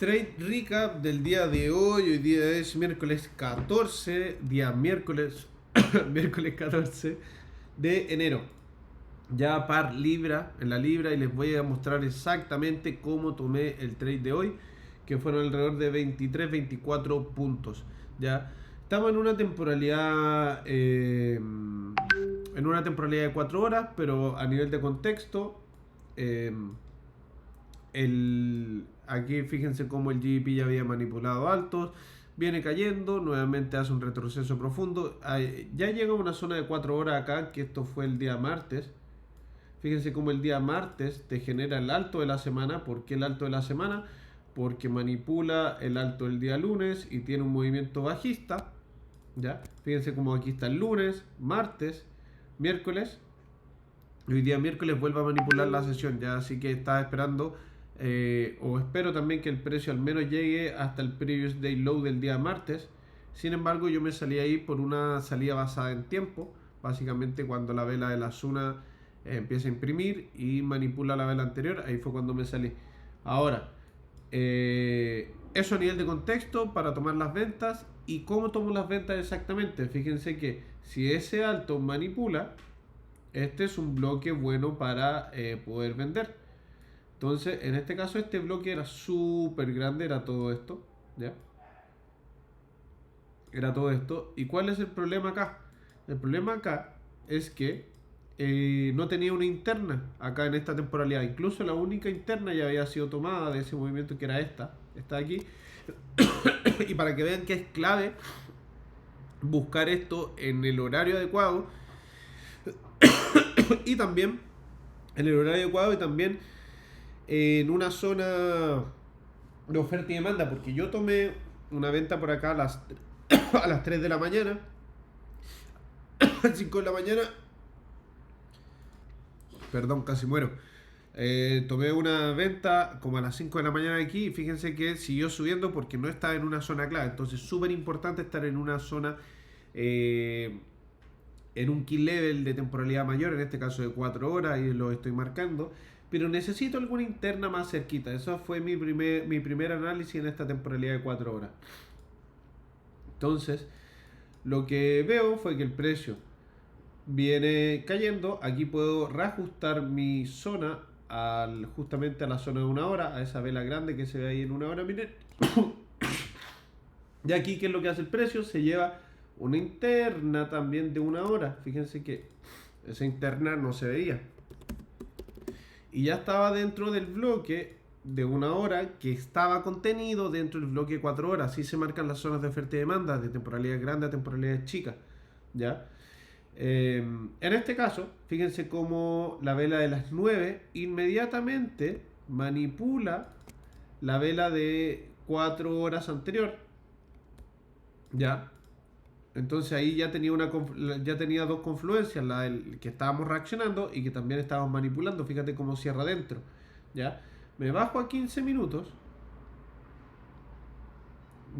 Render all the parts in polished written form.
Trade recap del día de hoy. Hoy día es miércoles 14, día miércoles, miércoles 14 de enero. Ya par libra, en la libra, y les voy a mostrar exactamente cómo tomé el trade de hoy, que fueron alrededor de 23-24 puntos. Ya estamos en una temporalidad de 4 horas, pero a nivel de contexto, aquí fíjense cómo el GBP ya había manipulado altos, viene cayendo, nuevamente hace un retroceso profundo, ya llega a una zona de 4 horas acá, que esto fue el día martes. Fíjense cómo el día martes te genera el alto de la semana. ¿Por qué el alto de la semana? Porque manipula el alto del día lunes y tiene un movimiento bajista. ¿Ya? Fíjense cómo aquí está el lunes, martes, miércoles. Hoy día miércoles vuelve a manipular la sesión. Ya, así que estaba esperando o espero también que el precio al menos llegue hasta el previous day low del día martes. Sin embargo, yo me salí ahí por una salida basada en tiempo. Básicamente cuando la vela de la Zuna empieza a imprimir y manipula la vela anterior, ahí fue cuando me salí. Ahora, eso a nivel de contexto para tomar las ventas. ¿Y cómo tomo las ventas exactamente? Fíjense que si ese alto manipula, este es un bloque bueno para poder vender. Entonces, en este caso, este bloque era súper grande, era todo esto, ¿ya? Era todo esto. ¿Y cuál es el problema acá? El problema acá es que no tenía una interna acá en esta temporalidad. Incluso la única interna ya había sido tomada de ese movimiento, que era esta de aquí. Y para que vean que es clave buscar esto en el horario adecuado y también en el horario adecuado y también en una zona de oferta y demanda, porque yo tomé una venta por acá a las 3 de la mañana, a las 5 de la mañana, perdón, casi muero. Tomé una venta como a las 5 de la mañana aquí y fíjense que siguió subiendo porque no estaba en una zona clave. Entonces, súper importante estar en una zona, en un key level de temporalidad mayor, en este caso de 4 horas, y lo estoy marcando. Pero necesito alguna interna más cerquita. Eso fue mi primer análisis en esta temporalidad de 4 horas. Entonces, lo que veo fue que el precio viene cayendo. Aquí puedo reajustar mi zona justamente a la zona de 1 hora, a esa vela grande que se ve ahí en 1 hora. Miren. Y aquí, ¿qué es lo que hace el precio? Se lleva una interna también de 1 hora. Fíjense que esa interna no se veía. Y ya estaba dentro del bloque de 1 hora, que estaba contenido dentro del bloque de 4 horas. Así se marcan las zonas de oferta y demanda, de temporalidad grande a temporalidad chica. ¿Ya? En este caso, fíjense cómo la vela de las 9 inmediatamente manipula la vela de 4 horas anterior. ¿Ya? Entonces ahí ya tenía dos confluencias, la del que estábamos reaccionando y que también estábamos manipulando. Fíjate cómo cierra adentro. ¿Ya? Me bajo a 15 minutos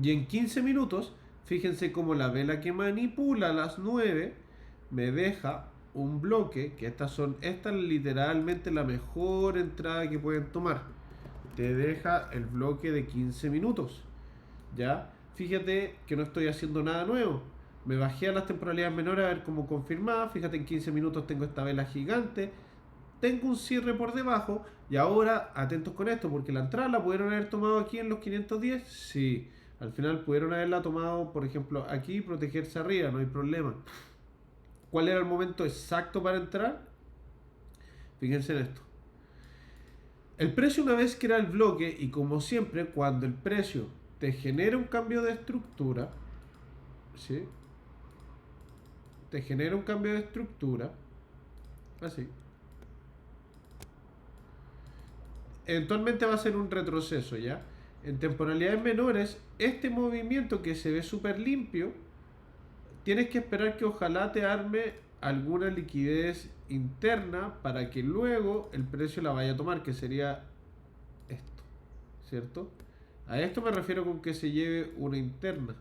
y en 15 minutos, fíjense cómo la vela que manipula a las 9 me deja un bloque, que esta es literalmente la mejor entrada que pueden tomar. Te deja el bloque de 15 minutos. ¿Ya? Fíjate que no estoy haciendo nada nuevo. Me bajé a las temporalidades menores a ver cómo confirmaba. Fíjate, en 15 minutos tengo esta vela gigante. Tengo un cierre por debajo. Y ahora, atentos con esto, porque la entrada la pudieron haber tomado aquí en los 510. Sí, al final pudieron haberla tomado, por ejemplo, aquí y protegerse arriba, no hay problema. ¿Cuál era el momento exacto para entrar? Fíjense en esto. El precio, una vez que era el bloque, y como siempre, cuando el precio te genera un cambio de estructura, ¿sí? Te genera un cambio de estructura, así. Eventualmente va a ser un retroceso, ¿ya? En temporalidades menores, este movimiento que se ve súper limpio, tienes que esperar que ojalá te arme alguna liquidez interna para que luego el precio la vaya a tomar, que sería esto, ¿cierto? A esto me refiero con que se lleve una interna.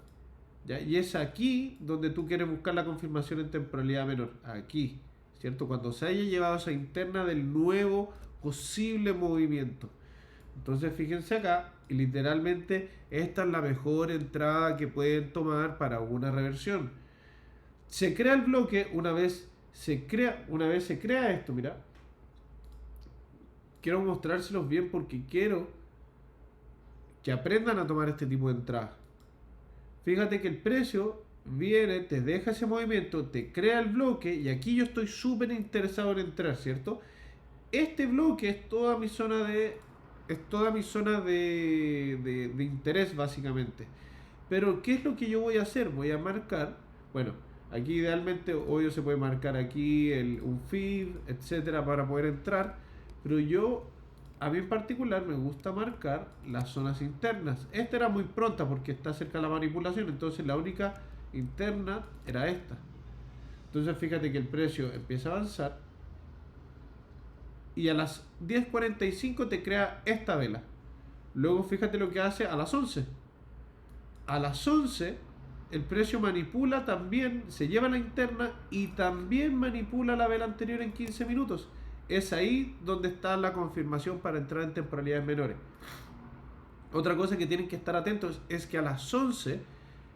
¿Ya? Y es aquí donde tú quieres buscar la confirmación en temporalidad menor. Aquí, ¿cierto? Cuando se haya llevado esa interna del nuevo posible movimiento. Entonces fíjense acá, y literalmente esta es la mejor entrada que pueden tomar para una reversión. Se crea el bloque una vez se crea esto, mira. Quiero mostrárselos bien porque quiero que aprendan a tomar este tipo de entradas. Fíjate que el precio viene, te deja ese movimiento, te crea el bloque y aquí yo estoy súper interesado en entrar, ¿cierto? Este bloque es toda mi zona de interés básicamente. Pero ¿qué es lo que yo voy a hacer? Voy a marcar, bueno, aquí idealmente obvio se puede marcar aquí un feed, etcétera, para poder entrar, pero a mí en particular me gusta marcar las zonas internas. Esta era muy pronta porque está cerca de la manipulación, entonces la única interna era esta. Entonces fíjate que el precio empieza a avanzar y a las 10:45 te crea esta vela. Luego fíjate lo que hace a las 11. A las 11 el precio manipula también, se lleva la interna y también manipula la vela anterior en 15 minutos. Es ahí donde está la confirmación para entrar en temporalidades menores. Otra cosa que tienen que estar atentos es que a las 11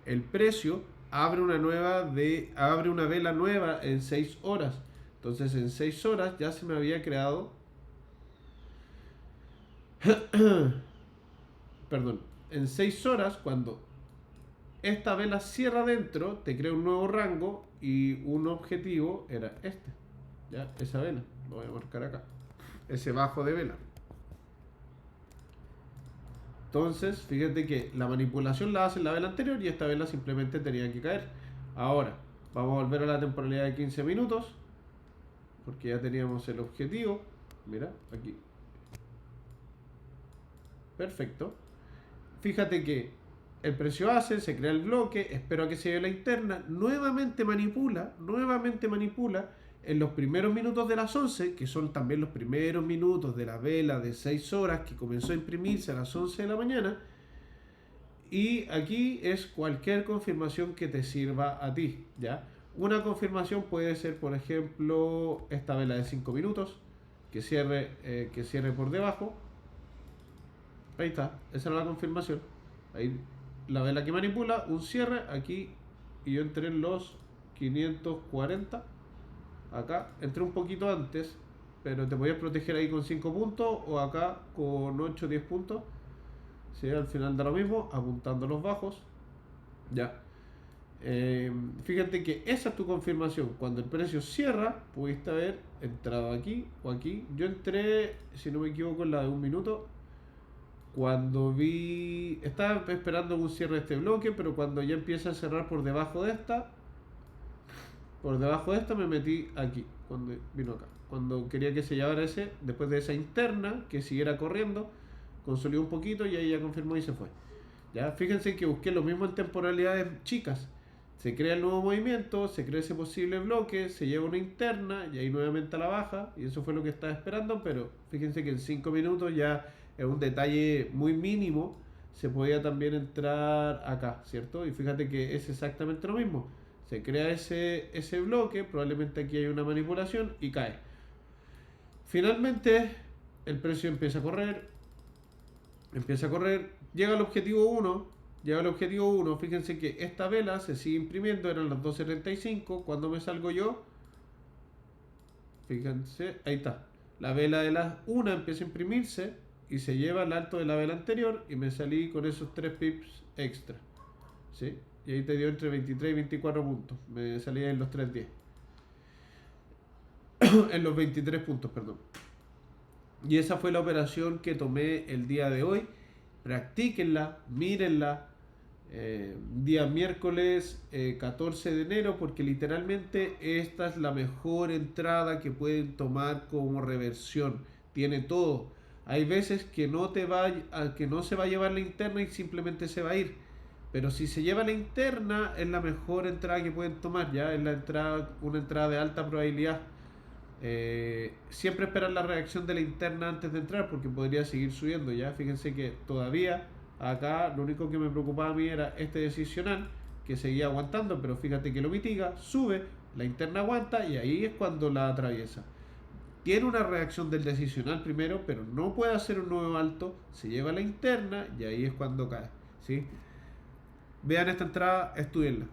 el precio abre una vela nueva en 6 horas. Entonces en 6 horas ya se me había creado perdón, en 6 horas cuando esta vela cierra adentro te crea un nuevo rango y un objetivo era este. Ya, esa vela, lo voy a marcar acá. Ese bajo de vela. Entonces, fíjate que la manipulación la hace en la vela anterior y esta vela simplemente tenía que caer. Ahora, vamos a volver a la temporalidad de 15 minutos. Porque ya teníamos el objetivo. Mira, aquí. Perfecto. Fíjate que el precio hace, se crea el bloque, espero a que se dé la interna, nuevamente manipula en los primeros minutos de las 11, que son también los primeros minutos de la vela de 6 horas que comenzó a imprimirse a las 11 de la mañana. Y aquí es cualquier confirmación que te sirva a ti, ¿ya? Una confirmación puede ser, por ejemplo, esta vela de 5 minutos, que cierre por debajo. Ahí está, esa era la confirmación. Ahí la vela que manipula, un cierre aquí y yo entré en los 540. Acá entré un poquito antes, pero te podías proteger ahí con 5 puntos o acá con 8 o 10 puntos. ¿Sí? Al final da lo mismo, apuntando los bajos. Ya. Fíjate que esa es tu confirmación. Cuando el precio cierra, pudiste haber entrado aquí o aquí. Yo entré, si no me equivoco, en la de 1 minuto. Estaba esperando un cierre de este bloque, pero cuando ya empieza a cerrar por debajo de esta me metí aquí, cuando vino acá. Cuando quería que se llevara después de esa interna, que siguiera corriendo, consolidó un poquito y ahí ya confirmó y se fue. Ya, fíjense que busqué lo mismo en temporalidades chicas. Se crea el nuevo movimiento, se crea ese posible bloque, se lleva una interna y ahí nuevamente a la baja. Y eso fue lo que estaba esperando, pero fíjense que en 5 minutos ya es un detalle muy mínimo. Se podía también entrar acá, ¿cierto? Y fíjate que es exactamente lo mismo. Se crea ese bloque, probablemente aquí hay una manipulación y cae. Finalmente el precio empieza a correr, llega al objetivo 1, fíjense que esta vela se sigue imprimiendo, eran las 12:35, cuando me salgo yo, fíjense, ahí está, la vela de las 1 empieza a imprimirse y se lleva al alto de la vela anterior y me salí con esos 3 pips extra, ¿sí? Y ahí te dio entre 23 y 24 puntos, me salí en los 3.10, en los 23 puntos, perdón. Y esa fue la operación que tomé el día de hoy. Practíquenla, mírenla. Día miércoles 14 de enero, porque literalmente esta es la mejor entrada que pueden tomar como reversión. Tiene todo. Hay veces que no se va a llevar la interna y simplemente se va a ir. Pero si se lleva la interna, es la mejor entrada que pueden tomar. Ya es una entrada de alta probabilidad. Siempre esperar la reacción de la interna antes de entrar porque podría seguir subiendo. Ya fíjense que todavía acá lo único que me preocupaba a mí era este decisional que seguía aguantando, pero fíjate que lo mitiga, sube, la interna aguanta y ahí es cuando la atraviesa. tiene una reacción del decisional primero, pero no puede hacer un nuevo alto, se lleva a la interna y ahí es cuando cae, ¿sí? Vean esta entrada, estudienla.